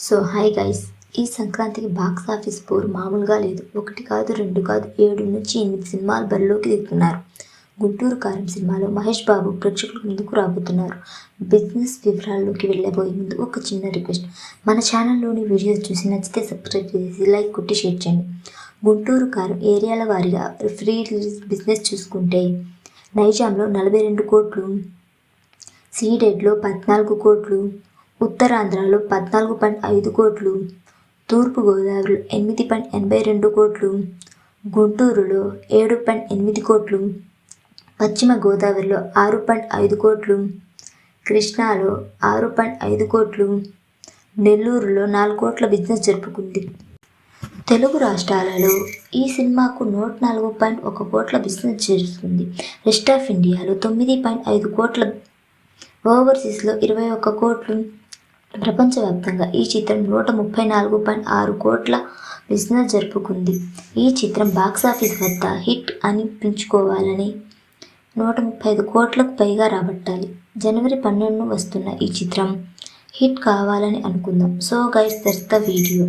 So hi guys, ఈ సంక్రాంతికి box office పోరు మామూలుగా లేదు. 1 కాదు 2 కాదు 7 నుంచి 8 సినిమాలు బరిలోకి దిగుతున్నారు. గుంటూరు కారం సినిమాలో మహేష్ బాబు ప్రేక్షకుల ముందుకు రాబోతున్నారు. బిజినెస్ వివరాల్లోకి వెళ్ళబోయే ముందు ఒక చిన్న రిక్వెస్ట్, మన ఛానల్లోని వీడియోస్ చూసి నచ్చితే సబ్స్క్రైబ్ చేసి లైక్ కొట్టి షేర్ చేయండి. గుంటూరు కారం ఏరియాల వారీగా ఫ్రీ రిలీజ్ బిజినెస్ చూసుకుంటే నైజాంలో 42 కోట్లు, సీడెడ్లో 14 కోట్లు, ఉత్తరాంధ్రలో 14.5 కోట్లు, తూర్పుగోదావరిలో 8.82 కోట్లు, గుంటూరులో 7.8 కోట్లు, పశ్చిమ గోదావరిలో 6.5 కోట్లు, కృష్ణాలో 6.5 కోట్లు, నెల్లూరులో 4 కోట్ల బిజినెస్ జరుపుకుంది. తెలుగు రాష్ట్రాలలో ఈ సినిమాకు 104.1 కోట్ల బిజినెస్ చేస్తుంది. రెస్ట్ ఆఫ్ ఇండియాలో 9.5 కోట్ల, ఓవర్సీస్లో 21 కోట్లు. ప్రపంచవ్యాప్తంగా ఈ చిత్రం 134.6 కోట్ల బిజినెస్ జరుపుకుంది. ఈ చిత్రం బాక్సాఫీస్ వద్ద హిట్ అనిపించుకోవాలని 135 కోట్లకు పైగా రాబట్టాలి. జనవరి 12 వస్తున్న ఈ చిత్రం హిట్ కావాలని అనుకుందాం. So guys, that's the video.